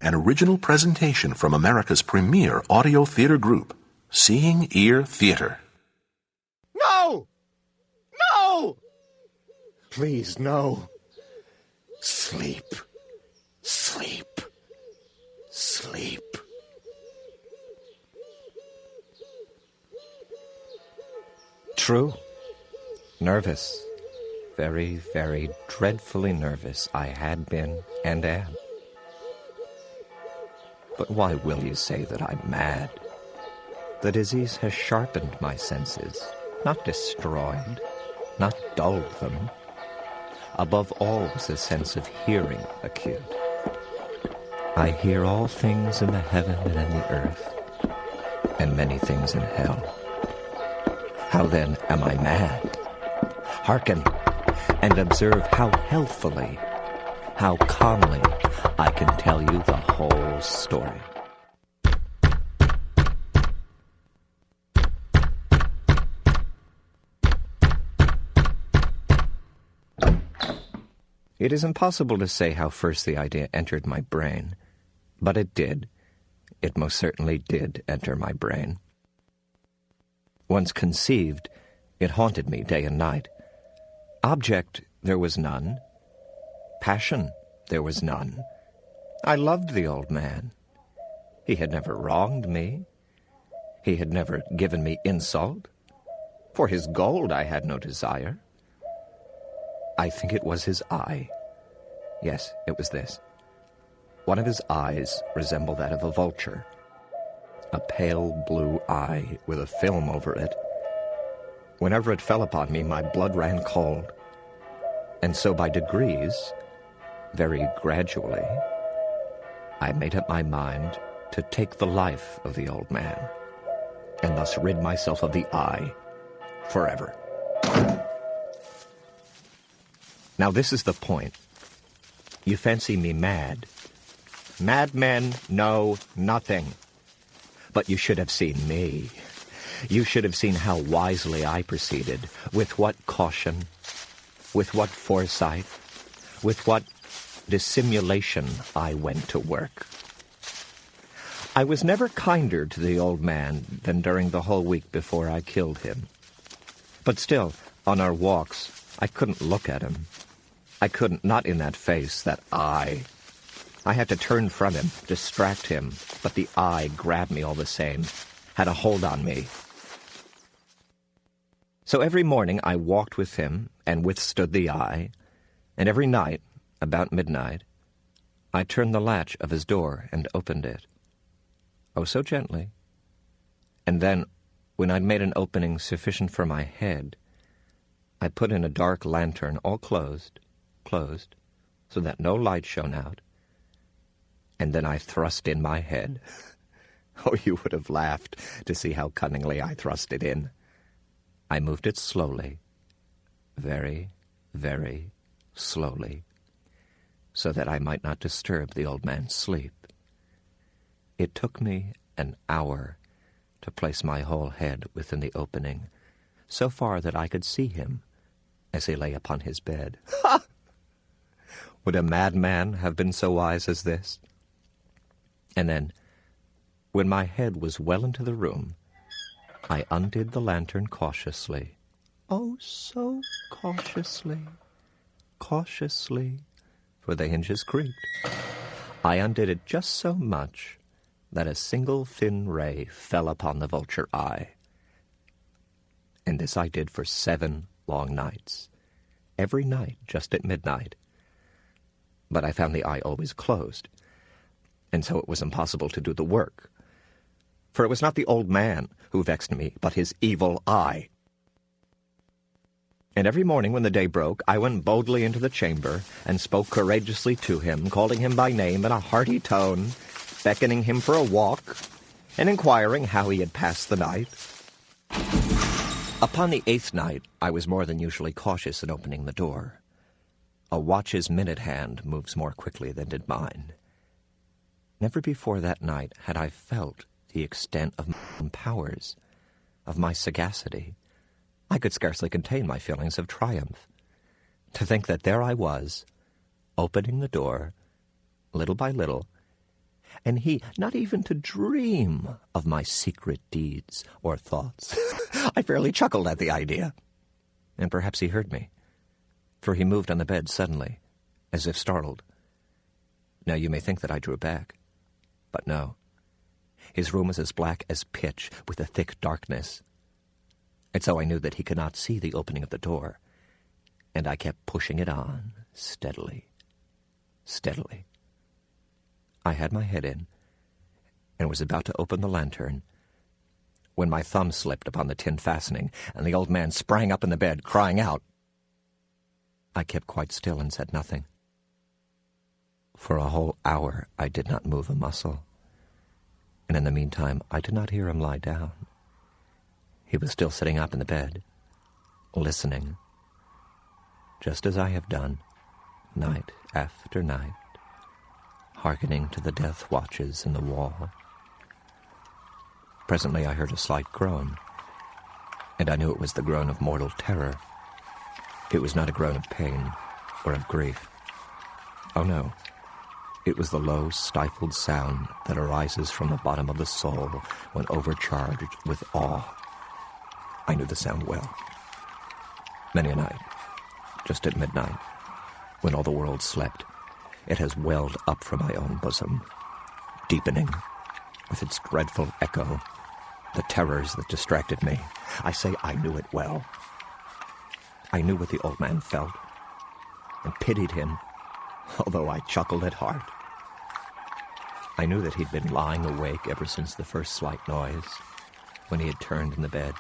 an original presentation from America's premier audio theater group, Seeing Ear Theater. No! No! Please, no. Sleep. Sleep. Sleep. True. Nervous. Very, very dreadfully nervous I had been and am. But why will you say that I'm mad? The disease has sharpened my senses, not destroyed, not dulled them. Above all was a sense of hearing acute. I hear all things in the heaven and in the earth, and many things in hell. How then am I mad? Hearken, and observe how healthfully, how calmly I can tell you the whole story. It is impossible to say how first the idea entered my brain, but it did. It most certainly did enter my brain. Once conceived, it haunted me day and night. Object there was none. Passion there was none. I loved the old man. He had never wronged me. He had never given me insult. For his gold I had no desire. I think it was his eye. Yes, it was this. One of his eyes resembled that of a vulture. A pale blue eye with a film over it. Whenever it fell upon me, my blood ran cold. And so by degrees, very gradually, I made up my mind to take the life of the old man, and thus rid myself of the eye forever. Now this is the point. You fancy me mad. Madmen know nothing. But you should have seen me. You should have seen how wisely I proceeded, with what caution, with what foresight, with what dissimulation I went to work. I was never kinder to the old man than during the whole week before I killed him. But still, on our walks, I couldn't look at him. I couldn't, not in that face, that eye. I had to turn from him, distract him, but the eye grabbed me all the same, had a hold on me. So every morning I walked with him and withstood the eye, and every night, about midnight, I turned the latch of his door and opened it. Oh, so gently. And then, when I'd made an opening sufficient for my head, I put in a dark lantern, all closed, so that no light shone out, and then I thrust in my head. Oh, you would have laughed to see how cunningly I thrust it in. I moved it slowly, very, very slowly, so that I might not disturb the old man's sleep. It took me an hour to place my whole head within the opening, so far that I could see him as he lay upon his bed. Ha! Would a madman have been so wise as this? And then, when my head was well into the room, I undid the lantern cautiously. Oh, so cautiously, cautiously, for the hinges creaked. I undid it just so much that a single thin ray fell upon the vulture eye. And this I did for 7 long nights, every night just at midnight. But I found the eye always closed, and so it was impossible to do the work. For it was not the old man who vexed me, but his evil eye. And every morning when the day broke, I went boldly into the chamber and spoke courageously to him, calling him by name in a hearty tone, beckoning him for a walk, and inquiring how he had passed the night. Upon the 8th night, I was more than usually cautious in opening the door. A watch's minute hand moves more quickly than did mine. Never before that night had I felt the extent of my powers, of my sagacity. I could scarcely contain my feelings of triumph. To think that there I was, opening the door, little by little, and he not even to dream of my secret deeds or thoughts. I fairly chuckled at the idea. And perhaps he heard me, for he moved on the bed suddenly, as if startled. Now you may think that I drew back, but no. His room was as black as pitch, with a thick darkness. And so I knew that he could not see the opening of the door, and I kept pushing it on, steadily, steadily. I had my head in, and was about to open the lantern, when my thumb slipped upon the tin fastening, and the old man sprang up in the bed, crying out. I kept quite still and said nothing. For a whole hour I did not move a muscle, and in the meantime I did not hear him lie down. He was still sitting up in the bed, listening, just as I have done, night after night, hearkening to the death watches in the wall. Presently I heard a slight groan, and I knew it was the groan of mortal terror. It was not a groan of pain or of grief. Oh no, it was the low, stifled sound that arises from the bottom of the soul when overcharged with awe. I knew the sound well. Many a night, just at midnight, when all the world slept, it has welled up from my own bosom, deepening, with its dreadful echo, the terrors that distracted me. I say I knew it well. I knew what the old man felt, and pitied him, although I chuckled at heart. I knew that he'd been lying awake ever since the first slight noise, when he had turned in the bed.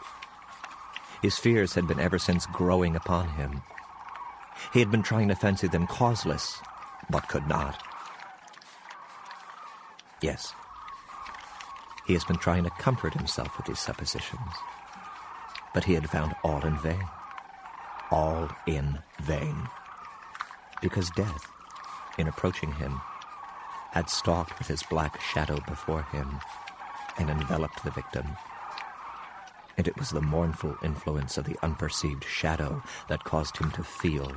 His fears had been ever since growing upon him. He had been trying to fancy them causeless, but could not. Yes, he has been trying to comfort himself with these suppositions, but he had found all in vain. All in vain. Because death, in approaching him, had stalked with his black shadow before him and enveloped the victim. And it was the mournful influence of the unperceived shadow that caused him to feel,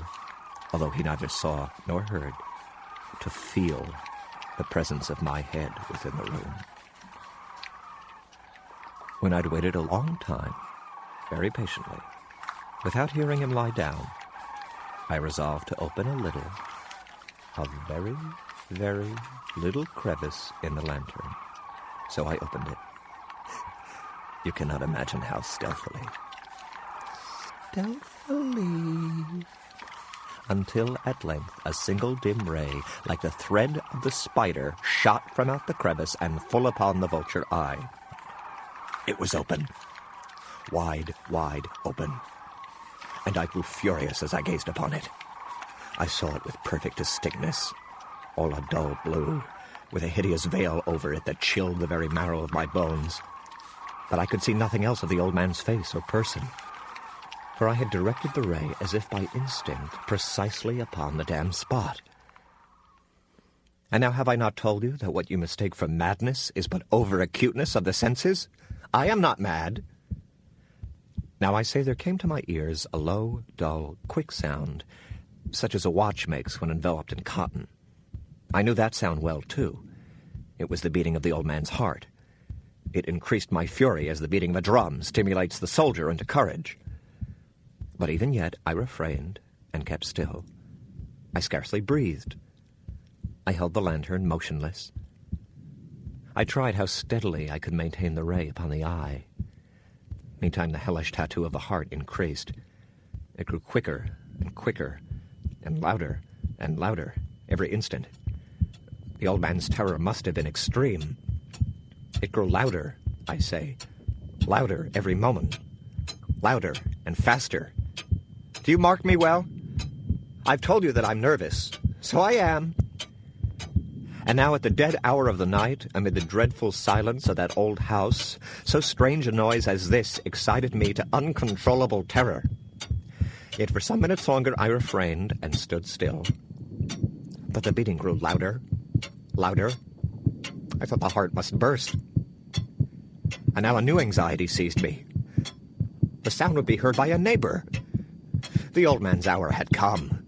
although he neither saw nor heard, to feel the presence of my head within the room. When I'd waited a long time, very patiently, without hearing him lie down, I resolved to open a very, very little crevice in the lantern. So I opened it. You cannot imagine how stealthily. Until at length a single dim ray, like the thread of the spider, shot from out the crevice and full upon the vulture eye. It was open. Wide, wide open. And I grew furious as I gazed upon it. I saw it with perfect distinctness, all a dull blue, with a hideous veil over it that chilled the very marrow of my bones. But I could see nothing else of the old man's face or person, for I had directed the ray as if by instinct precisely upon the damned spot. And now have I not told you that what you mistake for madness is but over-acuteness of the senses? I am not mad. Now I say there came to my ears a low, dull, quick sound, such as a watch makes when enveloped in cotton. I knew that sound well, too. It was the beating of the old man's heart. It increased my fury as the beating of a drum stimulates the soldier into courage. But even yet I refrained and kept still. I scarcely breathed. I held the lantern motionless. I tried how steadily I could maintain the ray upon the eye. Meantime the hellish tattoo of the heart increased. It grew quicker and quicker, and louder every instant. The old man's terror must have been extreme. It grew louder, I say, louder every moment, louder and faster. Do you mark me well? I've told you that I'm nervous, so I am. And now at the dead hour of the night, amid the dreadful silence of that old house, so strange a noise as this excited me to uncontrollable terror. Yet for some minutes longer I refrained and stood still. But the beating grew louder, louder. I thought the heart must burst. And now a new anxiety seized me. The sound would be heard by a neighbor. The old man's hour had come.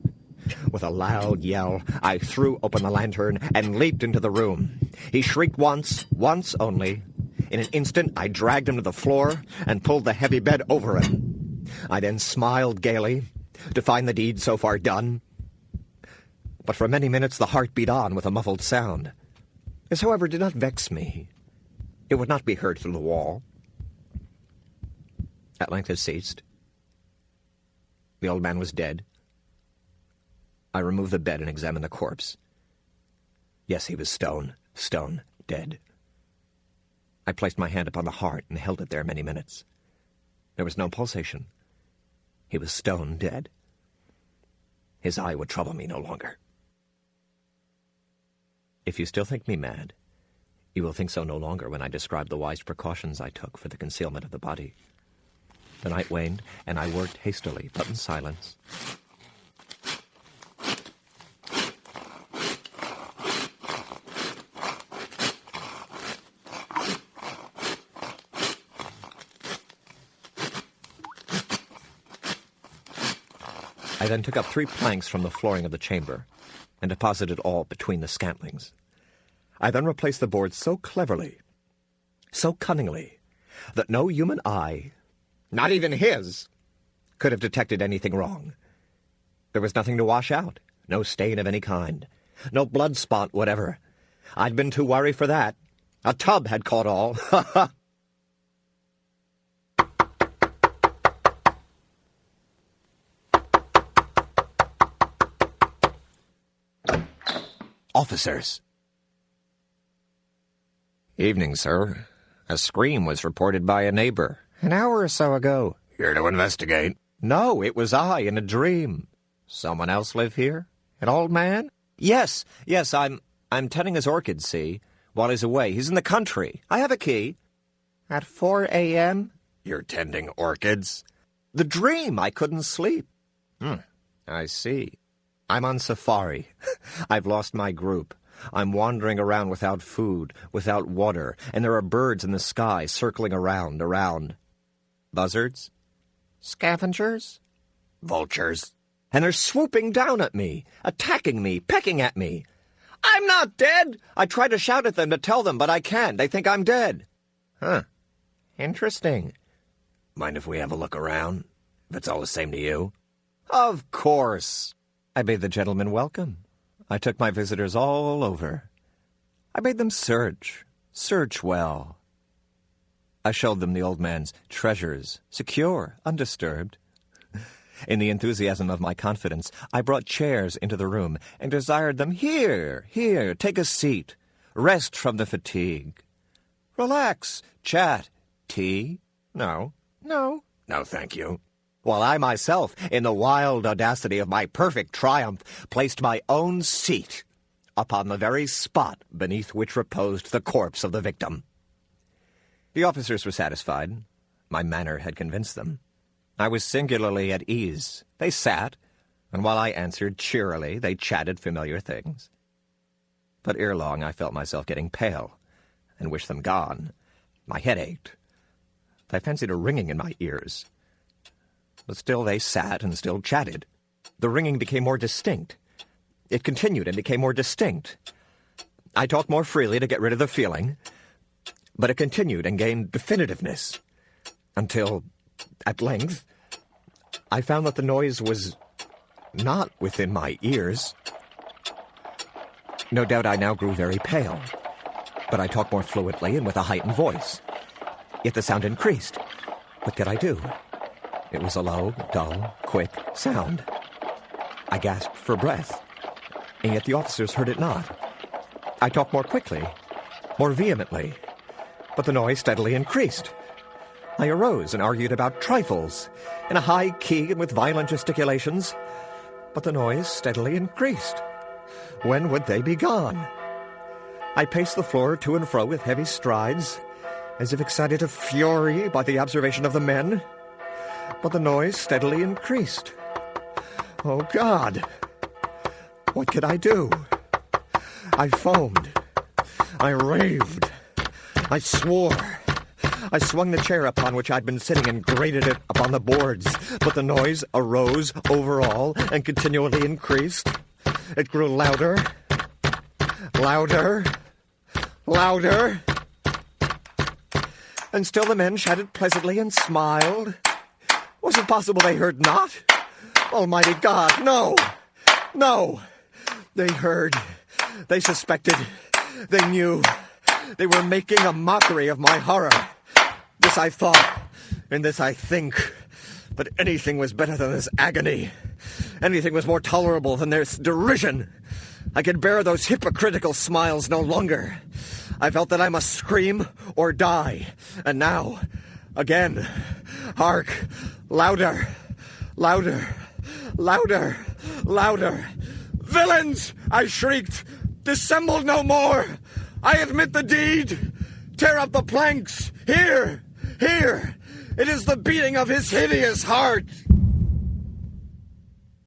With a loud yell, I threw open the lantern and leaped into the room. He shrieked once only. In an instant, I dragged him to the floor and pulled the heavy bed over him. I then smiled gaily to find the deed so far done. But for many minutes the heart beat on with a muffled sound. This, however, did not vex me. It would not be heard through the wall. At length it ceased. The old man was dead. I removed the bed and examined the corpse. Yes, he was stone, dead. I placed my hand upon the heart and held it there many minutes. There was no pulsation. He was stone dead. His eye would trouble me no longer. If you still think me mad, you will think so no longer when I describe the wise precautions I took for the concealment of the body. The night waned, and I worked hastily, but in silence. I then took up 3 planks from the flooring of the chamber and deposited all between the scantlings. I then replaced the boards so cleverly, so cunningly, that no human eye, not even his, could have detected anything wrong. There was nothing to wash out, no stain of any kind, no blood spot whatever. I'd been too worried for that. A tub had caught all. Ha ha! Officers. Evening, sir. A scream was reported by a neighbor an hour or so ago. Here to investigate? No, it was I in a dream. Someone else live here? An old man? Yes, I'm tending his orchids, see, while he's away. He's in the country. I have a key. At 4 a.m.? You're tending orchids? The dream, I couldn't sleep. I see. I'm on safari. I've lost my group. I'm wandering around without food, without water, and there are birds in the sky circling around. Buzzards? Scavengers? Vultures? And they're swooping down at me, attacking me, pecking at me. I'm not dead! I try to shout at them to tell them, but I can't. They think I'm dead. Huh. Interesting. Mind if we have a look around? If it's all the same to you? Of course. I bade the gentlemen welcome. I took my visitors all over. I bade them search well. I showed them the old man's treasures, secure, undisturbed. In the enthusiasm of my confidence, I brought chairs into the room and desired them, Here, take a seat. Rest from the fatigue. Relax, chat. Tea? No, thank you. While I myself, in the wild audacity of my perfect triumph, placed my own seat upon the very spot beneath which reposed the corpse of the victim. The officers were satisfied. My manner had convinced them. I was singularly at ease. They sat, and while I answered cheerily, they chatted familiar things. But ere long I felt myself getting pale, and wished them gone. My head ached. I fancied a ringing in my ears. But still they sat and still chatted. The ringing became more distinct. It continued and became more distinct. I talked more freely to get rid of the feeling, but it continued and gained definitiveness, until, at length, I found that the noise was not within my ears. No doubt I now grew very pale, but I talked more fluently and with a heightened voice. Yet the sound increased. What could I do? It was a low, dull, quick sound. I gasped for breath, and yet the officers heard it not. I talked more quickly, more vehemently, but the noise steadily increased. I arose and argued about trifles, in a high key and with violent gesticulations, but the noise steadily increased. When would they be gone? I paced the floor to and fro with heavy strides, as if excited to fury by the observation of the men, but the noise steadily increased. Oh, God! What could I do? I foamed. I raved. I swore. I swung the chair upon which I'd been sitting and grated it upon the boards, but the noise arose over all and continually increased. It grew louder, louder, louder. And still the men chatted pleasantly and smiled. Was it possible they heard not? Almighty God, no! No! They heard. They suspected. They knew. They were making a mockery of my horror. This I thought, and this I think. But anything was better than this agony. Anything was more tolerable than this derision. I could bear those hypocritical smiles no longer. I felt that I must scream or die. And now, again, hark, louder, louder, louder, louder. Villains, I shrieked, dissemble no more. I admit the deed. Tear up the planks. Here, here. It is the beating of his hideous heart.